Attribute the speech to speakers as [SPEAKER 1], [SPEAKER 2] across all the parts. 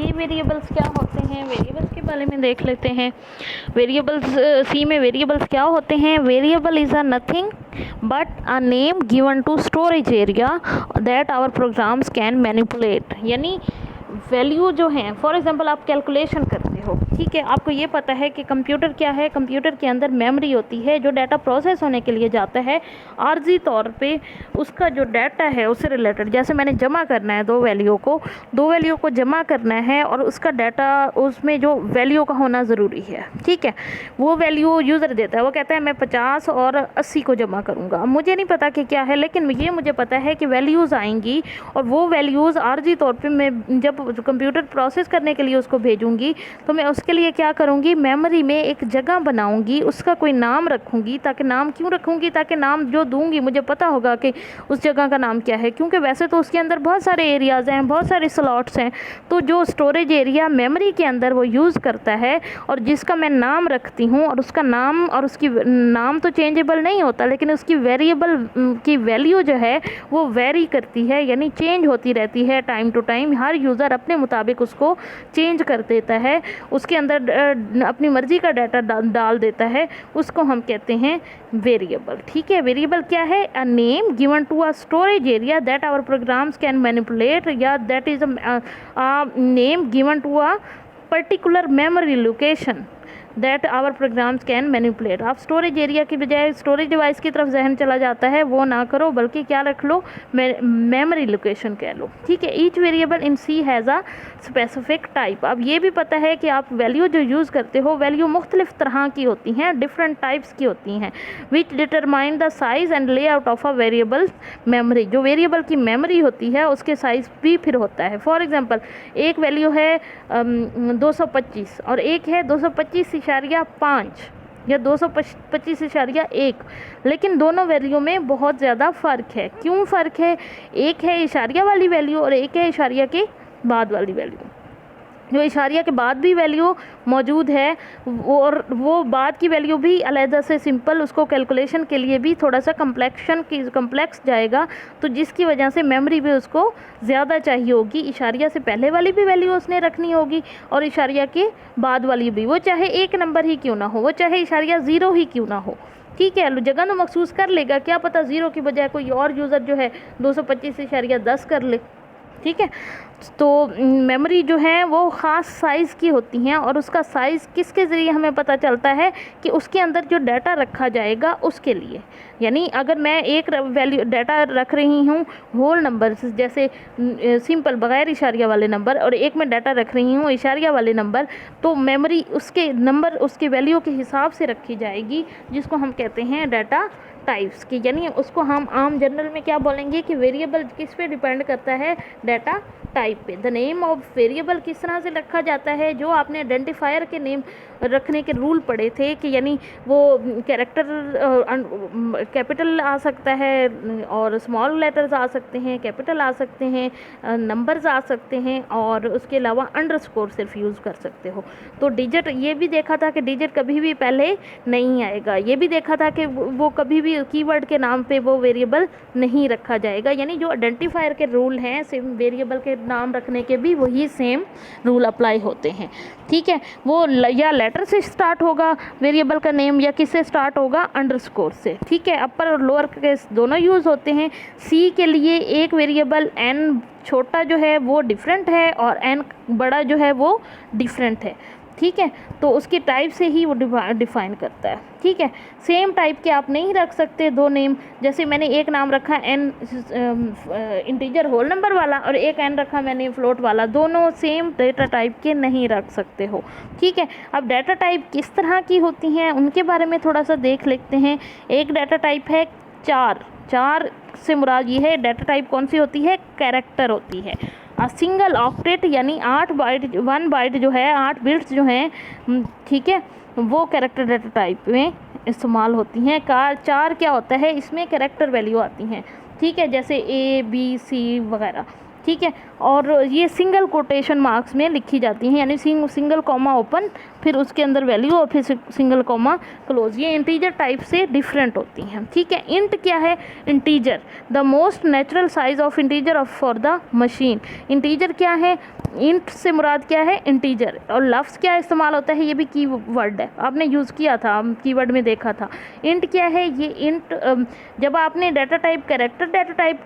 [SPEAKER 1] सी variables क्या होते हैं, वेरिएबल्स के बारे में देख लेते हैं। वेरिएबल्स सी में वेरिएबल्स क्या होते हैं। Variable is a nothing but a name given to storage area that our programs can manipulate. यानी वैल्यू जो हैं, फॉर एग्जांपल आप कैलकुलेशन करते हो, ठीक है, आपको ये पता है कि कंप्यूटर क्या है, कंप्यूटर के अंदर मेमोरी होती है जो डाटा प्रोसेस होने के लिए जाता है। आर्जी तौर पे उसका जो डाटा है उससे रिलेटेड, जैसे मैंने जमा करना है दो वैल्यू को जमा करना है और उसका डाटा, उसमें जो वैल्यू का होना ज़रूरी है, ठीक है। वो वैल्यू यूज़र देता है, वो कहता है मैं 50 और 80 को जमा करूँगा। मुझे नहीं पता कि क्या है, लेकिन ये मुझे पता है कि वैल्यूज़ आएंगी और वो वैल्यूज़ आर्जी तौर पे मैं जब कंप्यूटर प्रोसेस करने के लिए उसको भेजूंगी तो मैं उसके लिए क्या करूंगी, मेमोरी में एक जगह बनाऊंगी, उसका कोई नाम रखूंगी। ताकि नाम क्यों रखूंगी, ताकि नाम जो दूंगी मुझे पता होगा कि उस जगह का नाम क्या है, क्योंकि वैसे तो उसके अंदर बहुत सारे एरियाज़ हैं, बहुत सारे स्लॉट्स हैं। तो जो स्टोरेज एरिया मेमोरी के अंदर वो यूज़ करता है और जिसका मैं नाम रखती हूँ, और उसका नाम और उसकी नाम तो चेंजेबल नहीं होता, लेकिन उसकी वेरिएबल की वैल्यू जो है वो वेरी करती है, यानी चेंज होती रहती है टाइम टू टाइम। हर यूज़र अपने मुताबिक उसको चेंज कर देता है, उसके अंदर अपनी मर्ज़ी का डाटा डाल देता है, उसको हम कहते हैं वेरिएबल, ठीक है। वेरिएबल क्या है, a name given to a storage area that our programs can manipulate, या that is a name given to a particular memory location that our programs can manipulate. आप स्टोरेज एरिया की बजाय storage device की तरफ जहन चला जाता है, वो ना करो, बल्कि क्या रख लो, मेमोरी लोकेशन कह लो, ठीक है। Each variable in C has a specific type. अब ये भी पता है कि आप वैल्यू जो यूज़ करते हो, वैल्यू मुख्तलिफ तरह की होती हैं, डिफरेंट टाइप्स की होती हैं, विच determine the size and layout of a variable memory. जो वेरिएबल की मेमोरी होती है उसके साइज़ भी फिर होता है। फॉर एग्जांपल एक वैल्यू है 225 और एक है 225.5 या 225.1, लेकिन दोनों वैल्यू में बहुत ज़्यादा फ़र्क है। क्यों फ़र्क है, एक है इशारिया वाली वैल्यू और एक है इशारिया के बाद वाली वैल्यू। जो इशारिया के बाद भी वैल्यू मौजूद है और वो बाद की वैल्यू भी अलहदा से सिंपल, उसको कैलकुलेशन के लिए भी थोड़ा सा कम्प्लेक्स जाएगा, तो जिसकी वजह से मेमोरी भी उसको ज़्यादा चाहिए होगी। इशारिया से पहले वाली भी वैल्यू उसने रखनी होगी और इशारिया के बाद वाली भी, वो चाहे एक नंबर ही क्यों ना हो, वो चाहे इशारिया 0 ही क्यों ना हो, ठीक है। जगह तो महसूस कर लेगा, क्या पता 0 की बजाय कोई और यूज़र जो है 225.10 कर ले, ठीक है। तो मेमोरी जो है वो ख़ास साइज़ की होती हैं और उसका साइज़ किसके ज़रिए हमें पता चलता है कि उसके अंदर जो डाटा रखा जाएगा उसके लिए। यानी अगर मैं एक वैल्यू डाटा रख रही हूँ होल नंबर, जैसे सिंपल बग़ैर इशारिया वाले नंबर, और एक में डाटा रख रही हूँ इशारिया वाले नंबर, तो मेमोरी उसके नंबर उसके वैल्यू के हिसाब से रखी जाएगी, जिसको हम कहते हैं डाटा टाइप्स की। यानी उसको हम आम जनरल में क्या बोलेंगे कि वेरिएबल किस पे डिपेंड करता है, डाटा टाइप पे। द नेम ऑफ वेरिएबल किस तरह से रखा जाता है, जो आपने आइडेंटिफायर के नेम रखने के रूल पढ़े थे कि यानी वो कैरेक्टर कैपिटल आ सकता है और स्मॉल लेटर्स आ सकते हैं, कैपिटल आ सकते हैं, नंबर्स आ सकते हैं, और उसके अलावा अंडरस्कोर सिर्फ यूज़ कर सकते हो। तो डिजिट ये भी देखा था कि डिजिट कभी भी पहले नहीं आएगा, ये भी देखा था कि वो कभी भी कीवर्ड के नाम पे वो वेरिएबल नहीं रखा जाएगा। यानी जो आइडेंटिफायर के रूल हैं सेम वेरिएबल के नाम रखने के भी वही सेम रूल अप्लाई होते हैं, ठीक है। वो या लेटर से स्टार्ट होगा वेरिएबल का नेम, या किससे स्टार्ट होगा, अंडरस्कोर से, ठीक है। अपर और लोअर केस दोनों यूज़ होते हैं। सी के लिए एक वेरिएबल एन छोटा जो है वो डिफरेंट है और एन बड़ा जो है वो डिफरेंट है, ठीक है। तो उसकी टाइप से ही वो डिफाइन करता है, ठीक है। सेम टाइप के आप नहीं रख सकते दो नेम, जैसे मैंने एक नाम रखा एन इंटीजर होल नंबर वाला और एक एन रखा मैंने फ्लोट वाला, दोनों सेम डेटा टाइप के नहीं रख सकते हो, ठीक है। अब डाटा टाइप किस तरह की होती हैं उनके बारे में थोड़ा सा देख लेते हैं। एक डाटा टाइप है चार से मुराद ये है, डाटा टाइप कौन सी होती है, कैरेक्टर होती है। सिंगल ऑक्टेट यानी 1 बाइट जो है 8 बिट्स जो हैं, ठीक है, वो कैरेक्टर डाटा टाइप में इस्तेमाल होती हैं। 4 क्या होता है, इसमें कैरेक्टर वैल्यू आती हैं, ठीक है, जैसे A B C वगैरह, ठीक है। और ये सिंगल कोटेशन मार्क्स में लिखी जाती हैं, यानी सिंगल कॉमा ओपन, फिर उसके अंदर वैल्यू और फिर सिंगल कॉमा क्लोज। ये इंटीजर टाइप से डिफरेंट होती हैं, ठीक है। इंट क्या है? Integer, the most natural size of integer for the machine. Integer क्या है? इंट से मुराद क्या है? इंटीजर। और लफ्ज़ क्या इस्तेमाल होता है? ये भी की वर्ड है, आपने यूज़ किया था, कीवर्ड में देखा था। इंट क्या है? ये इंट जब आपने data type, character data type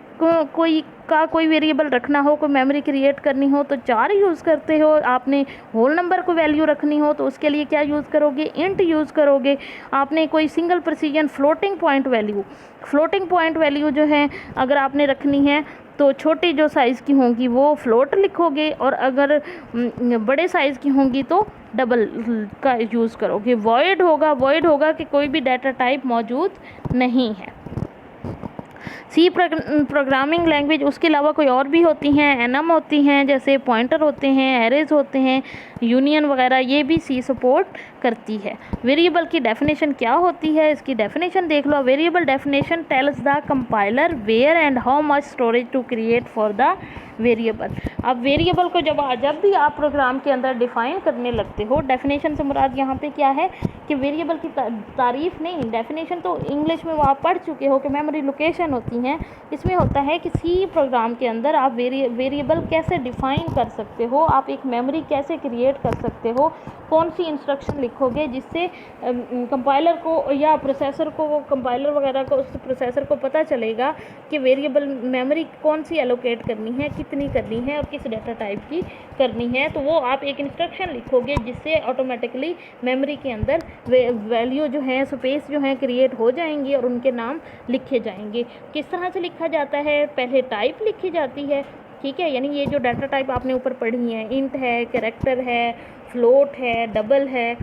[SPEAKER 1] कोई वेरिएबल रखना हो, कोई मेमोरी क्रिएट करनी हो तो 4 यूज़ करते हो। आपने होल नंबर को वैल्यू रखनी हो तो उसके लिए क्या यूज़ करोगे? इंट यूज़ करोगे। आपने कोई single precision floating point value जो है अगर आपने रखनी है तो छोटी जो साइज़ की होंगी वो फ्लोट लिखोगे, और अगर बड़े साइज़ की होंगी तो डबल का यूज़ करोगे। वॉइड होगा कि कोई भी डाटा टाइप मौजूद नहीं है। सी प्रोग्रामिंग लैंग्वेज, उसके अलावा कोई और भी होती हैं, एनम होती हैं, जैसे पॉइंटर होते हैं, एरेज होते हैं, यूनियन वगैरह, ये भी सी सपोर्ट करती है। वेरिएबल की डेफिनेशन क्या होती है? इसकी डेफिनेशन देख लो। Variable definition tells the compiler where and how much storage to create for the variable. अब वेरिएबल को जब भी आप प्रोग्राम के अंदर डिफ़ाइन करने लगते हो, डेफिनेशन से मुराद यहाँ पे क्या है कि वेरिएबल की तारीफ़ नहीं, डेफिनेशन तो इंग्लिश में वो आप पढ़ चुके हो कि मेमोरी लोकेशन होती हैं। इसमें होता है कि सी प्रोग्राम के अंदर आप वेरिएबल कैसे डिफ़ाइन कर सकते हो, आप एक मेमोरी कैसे क्रिएट कर सकते हो, कौन सी इंस्ट्रक्शन लिखोगे जिससे कंपाइलर को या प्रोसेसर को, कंपाइलर वगैरह को, उस प्रोसेसर को पता चलेगा कि वेरिएबल मेमोरी कौन सी एलोकेट करनी है, कितनी करनी है और किस डाटा टाइप की करनी है। तो वो आप एक इंस्ट्रक्शन लिखोगे जिससे ऑटोमेटिकली मेमोरी के अंदर वैल्यू जो है, स्पेस जो है क्रिएट हो जाएंगी और उनके नाम लिखे जाएंगे। किस तरह से लिखा जाता है? पहले टाइप लिखी जाती है, ठीक है, यानी ये जो डाटा टाइप आपने ऊपर पढ़ी है, इंट है, कैरेक्टर है, फ्लोट है, डबल है,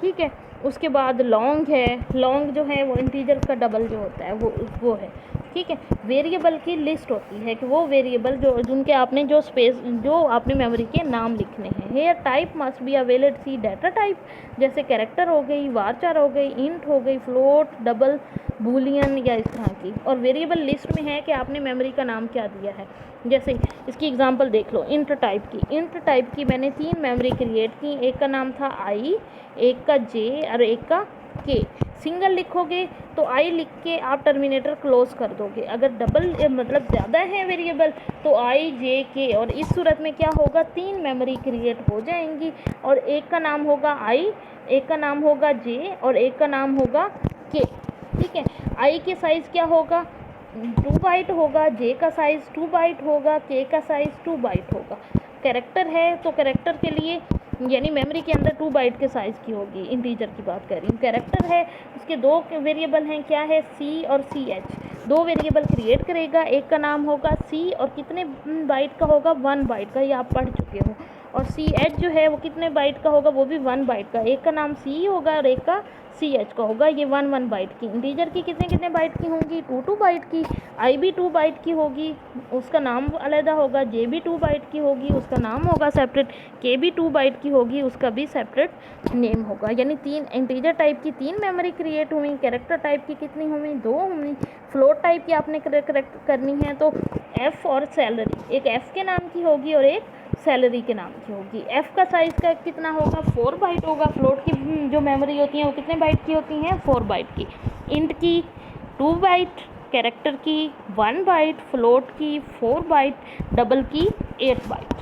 [SPEAKER 1] ठीक है। उसके बाद लॉन्ग है, लॉन्ग जो है वो इंटीजर का डबल जो होता है वो है, ठीक है। वेरिएबल की लिस्ट होती है कि वो वेरिएबल जिनके आपने जो आपने मेमोरी के नाम लिखने हैं। Here type must be a valid C data type, जैसे कैरेक्टर हो गई, वारचार हो गई, इंट हो गई, फ्लोट, डबल, बूलियन या इस तरह की। और वेरिएबल लिस्ट में है कि आपने मेमोरी का नाम क्या दिया है। जैसे इसकी एग्जांपल देख लो, इंट टाइप की मैंने 3 मेमोरी क्रिएट की। एक का नाम था आई, एक का जे और एक का के। सिंगल लिखोगे तो आई लिख के आप टर्मिनेटर क्लोज कर दोगे। अगर डबल मतलब ज़्यादा है वेरिएबल तो आई, जे, के, और इस सूरत में क्या होगा? 3 मेमोरी क्रिएट हो जाएंगी और एक का नाम होगा आई, एक का नाम होगा जे और एक का नाम होगा के, ठीक है। आई के साइज़ क्या होगा? 2 बाइट होगा, जे का साइज़ 2 बाइट होगा, के का साइज़ 2 बाइट होगा। कैरेक्टर है तो कैरेक्टर के लिए यानी मेमोरी के अंदर 2 बाइट के साइज़ की होगी, इंटीजर की बात कर रही हूँ। कैरेक्टर है, उसके 2 वेरिएबल हैं, क्या है? सी और सी एच। 2 वेरिएबल क्रिएट करेगा, एक का नाम होगा सी और कितने बाइट का होगा? 1 बाइट का, ये आप पढ़ चुके हो। और सी एच जो है वो कितने बाइट का होगा? वो भी 1 बाइट का। एक का नाम सी होगा और एक का सी एच का होगा, ये 1 बाइट की। इंटीजर की कितने बाइट की होंगी? 2 बाइट की। आई भी 2 बाइट की होगी, उसका नाम अलग होगा। जे भी 2 बाइट की होगी, उसका नाम होगा सेपरेट। के भी 2 बाइट की होगी, उसका भी सेपरेट नेम होगा। यानी 3 इंटीजर टाइप की 3 मेमोरी क्रिएट हुई। कैरेक्टर टाइप की कितनी हुई? 2 हुई। फ्लोट टाइप की आपने करेक्ट करनी है तो एफ़ और सैलरी, एक एफ़ के नाम की होगी और एक सैलरी के नाम की होगी। एफ़ का साइज़ का कितना होगा? 4 बाइट होगा। फ्लोट की जो मेमोरी होती हैं वो कितने बाइट की होती हैं? 4 बाइट की। इंट की 2 बाइट, कैरेक्टर की 1 बाइट, फ्लोट की 4 बाइट, डबल की 8 बाइट,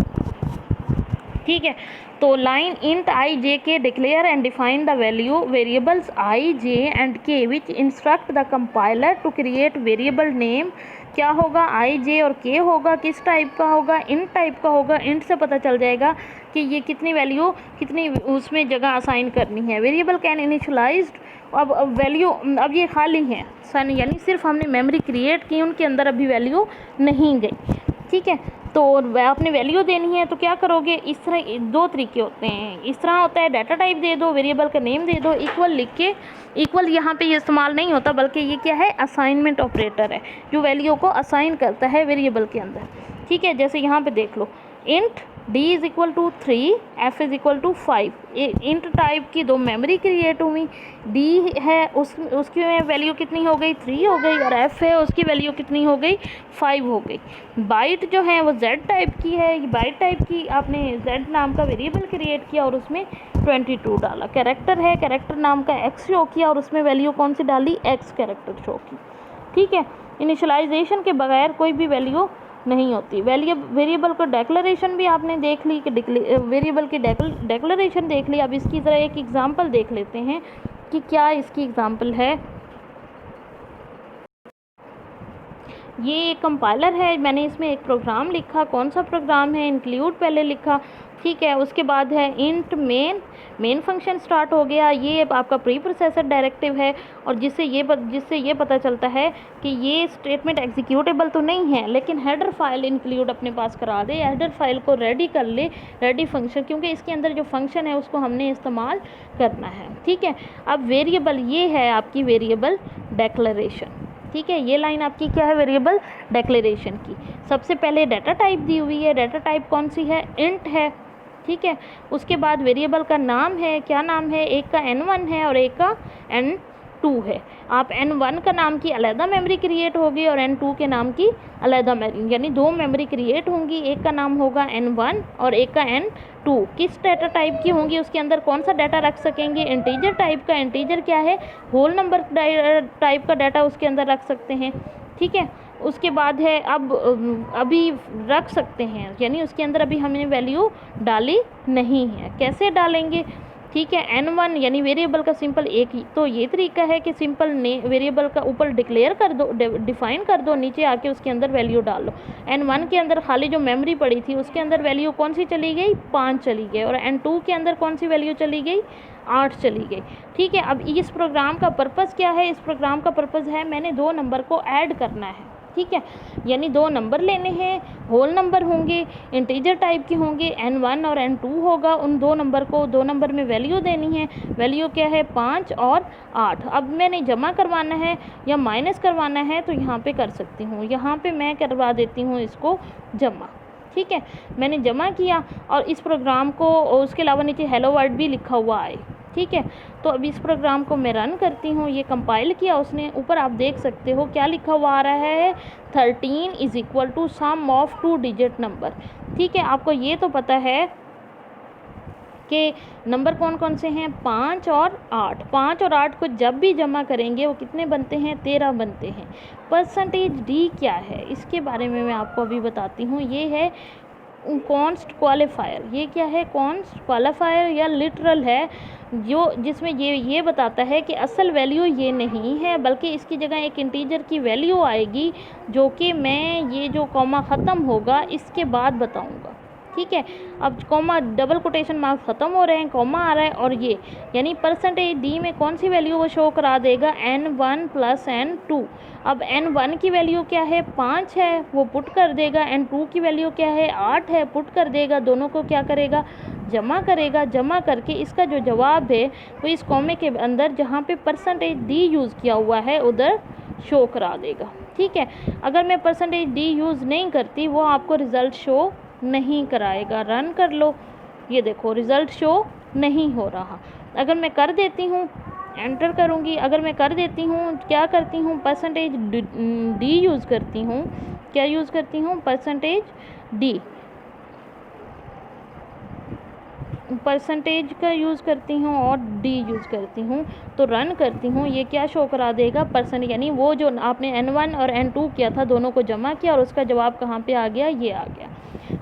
[SPEAKER 1] ठीक है। तो line int I J K declare and define the value variables I J and K which instruct the compiler to create variable name. क्या होगा? आई जे और के होगा। किस टाइप का होगा? इंट टाइप का होगा। इंट से पता चल जाएगा कि ये कितनी वैल्यू, कितनी उसमें जगह असाइन करनी है। वेरिएबल कैन इनिशलाइज्ड, अब वैल्यू अब ये खाली है, यानी सिर्फ हमने मेमोरी क्रिएट की, उनके अंदर अभी वैल्यू नहीं गई, ठीक है। तो आपने वैल्यू देनी है तो क्या करोगे? इस तरह 2 तरीके होते हैं। इस तरह होता है डाटा टाइप दे दो, वेरिएबल का नेम दे दो, इक्वल लिख के। इक्वल यहाँ पे ये इस्तेमाल नहीं होता, बल्कि ये क्या है? असाइनमेंट ऑपरेटर है जो वैल्यू को असाइन करता है वेरिएबल के अंदर, ठीक है। जैसे यहाँ पे देख लो, int D is equal to 3, F is equal to 5। Int type की दो मेमोरी क्रिएट हुई, डी है उसकी वैल्यू कितनी हो गई 3 हो गई, और एफ है उसकी वैल्यू कितनी हो गई 5 हो गई। बाइट जो है वो जेड टाइप की है, बाइट टाइप की आपने जेड नाम का वेरिएबल क्रिएट किया और उसमें 22 डाला। कैरेक्टर है, कैरेक्टर नाम का एक्स शो किया और उसमें वैल्यू कौन सी डाली, एक्स कैरेक्टर शो की। ठीक है, इनिशियलाइजेशन के बगैर कोई भी वैल्यू नहीं होती। वेरिएबल को डेक्लरेशन भी आपने देख ली कि वेरिएबल की डेक्लरेशन देख ली। अब इसकी ज़रा एक एग्जांपल देख लेते हैं कि क्या इसकी एग्जांपल है। ये एक कंपाइलर है, मैंने इसमें एक प्रोग्राम लिखा। कौन सा प्रोग्राम है, इंक्लूड पहले लिखा, ठीक है। उसके बाद है इंट मेन फंक्शन स्टार्ट हो गया। ये आपका प्री प्रोसेसर डायरेक्टिव है और जिससे ये पता चलता है कि ये स्टेटमेंट एग्जीक्यूटेबल तो नहीं है, लेकिन हेडर फाइल इंक्लूड अपने पास करा दे, हेडर फाइल को रेडी कर ले, रेडी फंक्शन, क्योंकि इसके अंदर जो फंक्शन है उसको हमने इस्तेमाल करना है। ठीक है, अब वेरिएबल ये है आपकी वेरिएबल डेक्लरेशन। ठीक है, ये लाइन आपकी क्या है, वेरिएबल डेक्लेरेशन की। सबसे पहले डाटा टाइप दी हुई है, डाटा टाइप कौन सी है, इंट है। ठीक है, उसके बाद वेरिएबल का नाम है, क्या नाम है, एक का n1 है और एक का n2 है। आप n1 का नाम की अलग मेमोरी क्रिएट होगी और n2 के नाम की अलग मेमोरी, यानी दो मेमोरी क्रिएट होंगी। एक का नाम होगा n1 और एक का n2। किस डाटा टाइप की होंगी, उसके अंदर कौन सा डाटा रख सकेंगे, इंटीजर टाइप का। इंटीजर क्या है, होल नंबर टाइप का डाटा उसके अंदर रख सकते हैं। ठीक है, उसके बाद है अब अभी रख सकते हैं, यानी उसके अंदर अभी हमने वैल्यू डाली नहीं है। कैसे डालेंगे, ठीक है, n1 यानी वेरिएबल का सिंपल एक ही तो ये तरीका है कि सिंपल वेरिएबल का ऊपर डिक्लेयर कर दो, डिफाइन कर दो, नीचे आके उसके अंदर वैल्यू डाल लो। n1 के अंदर खाली जो मेमोरी पड़ी थी उसके अंदर वैल्यू कौन सी चली गई, 5 चली गई, और n2 के अंदर कौन सी वैल्यू चली गई, 8 चली गई। ठीक है, अब इस प्रोग्राम का पर्पज़ क्या है, इस प्रोग्राम का पर्पज़ है मैंने दो नंबर को ऐड करना है। ठीक है, यानी दो नंबर लेने हैं, होल नंबर होंगे, इंटीजर टाइप के होंगे, n1 और n2 होगा। उन दो नंबर को दो नंबर में वैल्यू देनी है। वैल्यू क्या है, 5 और 8। अब मैंने जमा करवाना है या माइनस करवाना है तो यहाँ पे कर सकती हूँ, यहाँ पे मैं करवा देती हूँ इसको जमा। ठीक है, मैंने जमा किया और इस प्रोग्राम को, उसके अलावा नीचे हेलो वर्ल्ड भी लिखा हुआ है। ठीक है, तो अब इस प्रोग्राम को मैं रन करती हूँ। ये कंपाइल किया उसने, ऊपर आप देख सकते हो क्या लिखा हुआ आ रहा है, 13 is equal to sum of 2 digit number. ठीक है, आपको ये तो पता है कि नंबर कौन कौन से हैं, 5 और 8। 5 और 8 को जब भी जमा करेंगे वो कितने बनते हैं, 13 बनते हैं। परसेंटेज डी क्या है, इसके बारे में मैं आपको अभी बताती हूँ। ये है कॉन्स्ट क्वालिफायर। ये क्या है, कॉन्स्ट क्वालिफायर या लिटरल है, जो जिसमें ये बताता है कि असल वैल्यू ये नहीं है, बल्कि इसकी जगह एक इंटीजर की वैल्यू आएगी जो कि मैं ये जो कॉमा ख़त्म होगा इसके बाद बताऊंगा। ठीक है, अब कॉमा डबल कोटेशन मार्क्स ख़त्म हो रहे हैं, कॉमा आ रहा है, और ये यानी परसेंटेज डी में कौन सी वैल्यू वो शो करा देगा, n1 प्लस n2। अब n1 की वैल्यू क्या है, 5 है, वो पुट कर देगा। n2 की वैल्यू क्या है, 8 है, पुट कर देगा। दोनों को क्या करेगा, जमा करेगा। जमा करके इसका जो जवाब है वो इस कॉमे के अंदर जहाँ पे परसेंटेज डी यूज़ किया हुआ है उधर शो करा देगा। ठीक है, अगर मैं परसेंटेज डी यूज़ नहीं करती वो आपको रिज़ल्ट शो नहीं कराएगा। रन कर लो, ये देखो रिज़ल्ट शो नहीं हो रहा। अगर मैं कर देती हूँ, एंटर करूँगी, अगर मैं कर देती हूँ, क्या करती हूँ, परसेंटेज डी यूज़ करती हूँ। क्या यूज़ करती हूँ, परसेंटेज डी, परसेंटेज का यूज़ करती हूँ और डी यूज़ करती हूँ। तो रन करती हूँ, ये क्या शो करा देगा, परसेंट, यानी वो जो आपने n1 और n2 किया था दोनों को जमा किया और उसका जवाब कहाँ पे आ गया, ये आ गया।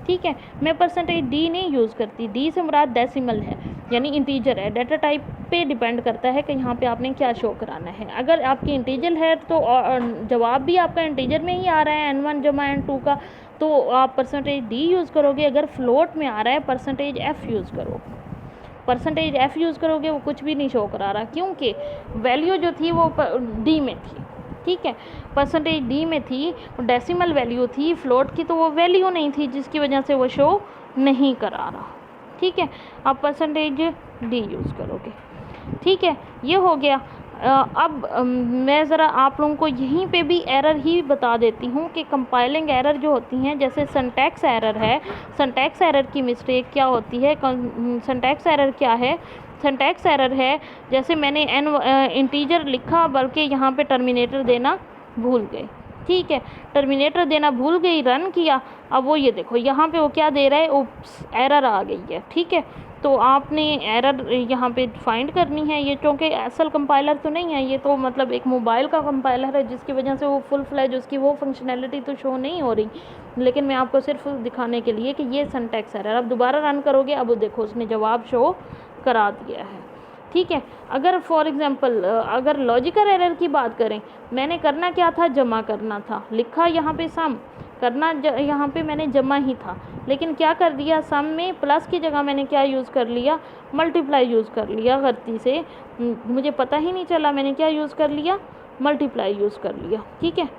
[SPEAKER 1] ठीक है, मैं परसेंटेज डी नहीं यूज़ करती। डी से मुराद डेसिमल है, यानी इंटीजर है। डाटा टाइप पे डिपेंड करता है कि यहाँ पे आपने क्या शो कराना है। अगर आपकी इंटीजर है तो जवाब भी आपका इंटीजर में ही आ रहा है, n1 जमा n2 का, तो आप परसेंटेज डी यूज़ करोगे। अगर फ्लोट में आ रहा है परसेंटेज एफ़ यूज़ करो। परसेंटेज एफ़ यूज़ करोगे वो कुछ भी नहीं शो करा रहा, क्योंकि वैल्यू जो थी वो डी में थी। ठीक है, परसेंटेज डी में थी, डेसिमल वैल्यू थी, फ्लोट की तो वो वैल्यू नहीं थी, जिसकी वजह से वो शो नहीं करा रहा। ठीक है, आप परसेंटेज डी यूज़ करोगे। ठीक है, ये हो गया। अब मैं ज़रा आप लोगों को यहीं पे भी एरर ही बता देती हूँ कि कंपाइलिंग एरर जो होती हैं, जैसे सिंटैक्स एरर है, सिंटैक्स एरर की मिस्टेक क्या होती है, सिंटैक्स एरर क्या है, सिंटैक्स एरर है जैसे मैंने इंटीजर लिखा बल्कि यहाँ पे टर्मिनेटर देना भूल गए, ठीक है, टर्मिनेटर देना भूल गई, रन किया, अब वो ये देखो यहाँ पे वो क्या दे रहा है, उप्स एरर आ गई है, ठीक है। तो आपने एरर यहाँ पे फाइंड करनी है, ये क्योंकि असल कंपाइलर तो नहीं है, ये तो मतलब एक मोबाइल का कंपाइलर है जिसकी वजह से वो फुल फ्लैज उसकी वो फंक्शनैलिटी तो शो नहीं हो रही, लेकिन मैं आपको सिर्फ दिखाने के लिए कि ये सिंटैक्स एरर। अब दोबारा रन करोगे, अब देखो उसने जवाब शो करा दिया है, ठीक है। अगर फॉर एग्ज़ाम्पल अगर लॉजिकल एरर की बात करें, मैंने करना क्या था, जमा करना था, लिखा यहाँ पे सम करना, यहाँ पे मैंने जमा ही था, लेकिन क्या कर दिया, सम में प्लस की जगह मैंने क्या यूज़ कर लिया, मल्टीप्लाई यूज़ कर लिया गलती से, मुझे पता ही नहीं चला मैंने क्या यूज़ कर लिया, मल्टीप्लाई यूज़ कर लिया, ठीक है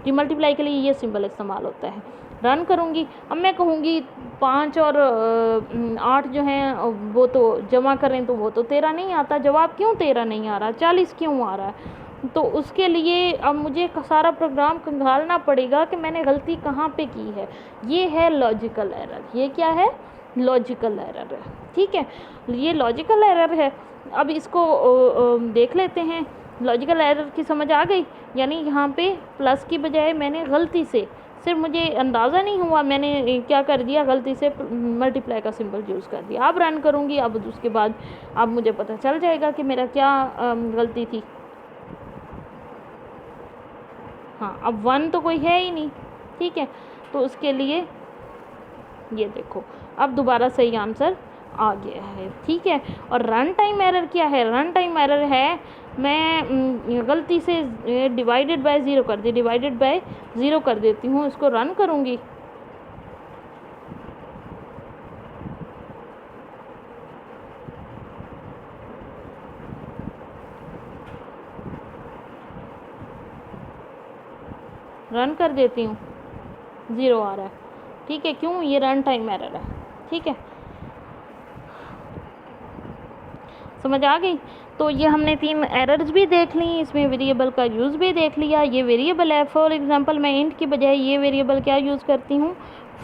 [SPEAKER 1] जी। मल्टीप्लाई के लिए ये सिंबल इस्तेमाल होता है। रन करूँगी, अब मैं कहूँगी 5 और 8 जो हैं वो तो जमा करें तो वो तो 13 नहीं आता, जवाब क्यों 13 नहीं आ रहा, 40 क्यों आ रहा है, तो उसके लिए अब मुझे सारा प्रोग्राम खंगालना पड़ेगा कि मैंने गलती कहाँ पे की है। ये है लॉजिकल एरर, ये क्या है, लॉजिकल एरर है, ठीक है, ये लॉजिकल एरर है। अब इसको देख लेते हैं, लॉजिकल एरर की समझ आ गई, यानी यहाँ पे प्लस की बजाय मैंने गलती से, सिर्फ मुझे अंदाज़ा नहीं हुआ, मैंने क्या कर दिया, गलती से मल्टीप्लाई का सिंबल यूज़ कर दिया। अब रन करूँगी, अब उसके बाद अब मुझे पता चल जाएगा कि मेरा क्या गलती थी। हाँ, अब 1 तो कोई है ही नहीं, ठीक है, तो उसके लिए ये देखो अब दोबारा सही आंसर आ गया है, ठीक है। और रन टाइम एरर क्या है, रन टाइम एरर है मैं गलती से डिवाइडेड बाय ज़ीरो कर दी, डिवाइडेड बाय ज़ीरो कर देती हूँ, इसको रन करूँगी, रन कर देती हूँ, 0 आ रहा है, ठीक है, क्यों, ये रन टाइम एरर है, ठीक है, समझ आ गई। तो ये हमने 3 एरर्स भी देख ली, इसमें वेरिएबल का यूज़ भी देख लिया, ये वेरिएबल है, फॉर एग्जांपल मैं इंट की बजाय ये वेरिएबल क्या यूज़ करती हूँ,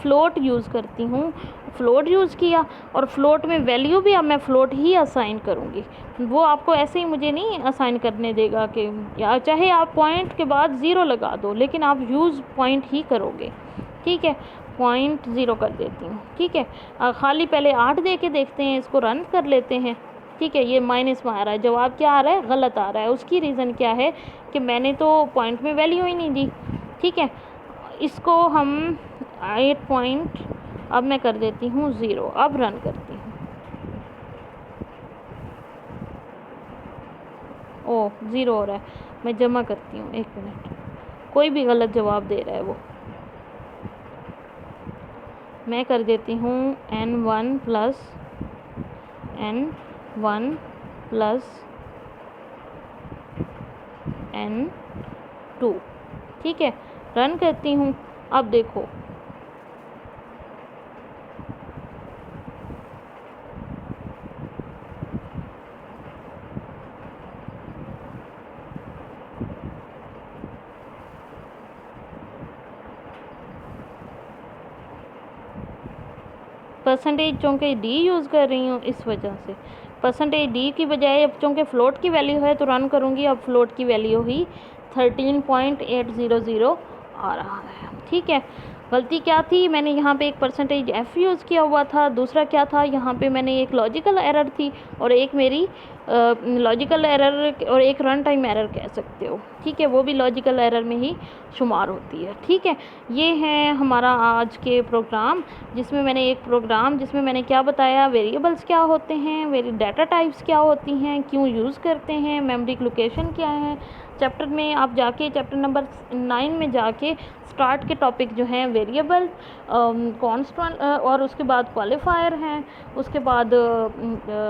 [SPEAKER 1] फ्लोट यूज़ करती हूँ, फ्लोट यूज़ किया, और फ्लोट में वैल्यू भी अब मैं फ्लोट ही असाइन करूँगी, वो आपको ऐसे ही मुझे नहीं असाइन करने देगा कि या चाहे आप पॉइंट के बाद 0 लगा दो, लेकिन आप यूज़ पॉइंट ही करोगे, ठीक है, पॉइंट 0 कर देती हूँ, ठीक है। खाली पहले 8 दे के देखते हैं, इसको रन कर लेते हैं, ठीक है, ये माइनस में आ रहा है, जवाब क्या आ रहा है, गलत आ रहा है, उसकी रीज़न क्या है कि मैंने तो पॉइंट में वैल्यू ही नहीं दी, ठीक है। इसको हम 8 पॉइंट अब मैं कर देती हूँ 0, अब रन करती हूँ, ओह 0 हो रहा है, मैं जमा करती हूँ, 1 मिनट, कोई भी गलत जवाब दे रहा है वो, मैं कर देती हूँ n1 plus n1 plus n2, ठीक है, रन करती हूँ, अब देखो परसेंटेज चूँकि डी यूज़ कर रही हूँ इस वजह से, परसेंटेज डी की बजाय अब चूँकि फ़्लोट की वैल्यू है तो रन करूँगी, अब फ़्लोट की वैल्यू ही 13.800 आ रहा है, ठीक है। गलती क्या थी, मैंने यहाँ पे एक परसेंटेज एफ यूज़ किया हुआ था, दूसरा क्या था, यहाँ पे मैंने एक लॉजिकल एरर थी और एक मेरी लॉजिकल एरर और एक रन टाइम एरर कह सकते हो, ठीक है, वो भी लॉजिकल एरर में ही शुमार होती है, ठीक है। ये है हमारा आज के प्रोग्राम, जिसमें मैंने क्या बताया, वेरिएबल्स क्या होते हैं, डाटा टाइप्स क्या होती हैं, क्यों यूज़ करते हैं, मेमोरी लोकेशन क्या है, चैप्टर में आप जाके चैप्टर नंबर 9 में जाके स्टार्ट के टॉपिक जो हैं वेरिएबल, कॉन्स्टेंट और उसके बाद क्वालिफायर हैं, उसके बाद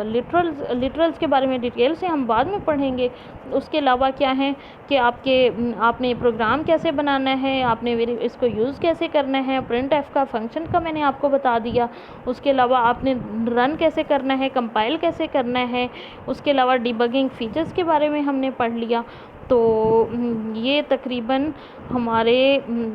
[SPEAKER 1] लिटरल्स के बारे में डिटेल से हम बाद में पढ़ेंगे। उसके अलावा क्या है कि आपने प्रोग्राम कैसे बनाना है, आपने इसको यूज़ कैसे करना है, प्रिंट एफ का फंक्शन का मैंने आपको बता दिया। उसके अलावा आपने रन कैसे करना है, कंपाइल कैसे करना है, उसके अलावा डिबगिंग फीचर्स के बारे में हमने पढ़ लिया। तो ये तकरीबन हमारे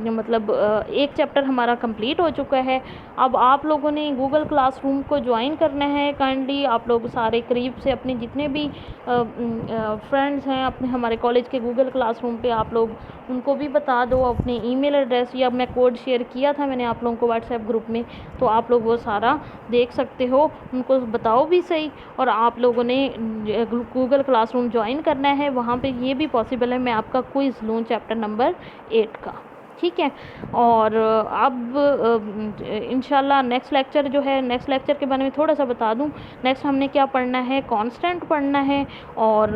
[SPEAKER 1] मतलब एक चैप्टर हमारा कंप्लीट हो चुका है। अब आप लोगों ने गूगल क्लासरूम को ज्वाइन करना है। काइंडली आप लोग सारे करीब से अपने जितने भी फ्रेंड्स हैं अपने हमारे कॉलेज के गूगल क्लासरूम पे, आप लोग उनको भी बता दो अपने ईमेल एड्रेस, या मैं कोड शेयर किया था मैंने आप लोगों को व्हाट्सएप ग्रुप में, तो आप लोग वो सारा देख सकते हो, उनको बताओ भी सही। और आप लोगों ने गूगल क्लासरूम ज्वाइन करना है, वहाँ पे ये भी पॉसिबल है मैं आपका क्विज़ लूँ चैप्टर नंबर 8 का, ठीक है। और अब इंशाल्लाह नेक्स्ट लेक्चर जो है, नेक्स्ट लेक्चर के बारे में थोड़ा सा बता दूं। नेक्स्ट हमने क्या पढ़ना है, कांस्टेंट पढ़ना है और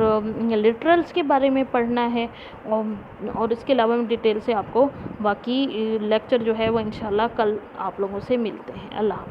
[SPEAKER 1] लिटरल्स के बारे में पढ़ना है, और इसके अलावा मैं डिटेल से आपको बाकी लेक्चर जो है वो इंशाल्लाह कल आप लोगों से मिलते हैं। अल्लाह हाफ़िज़।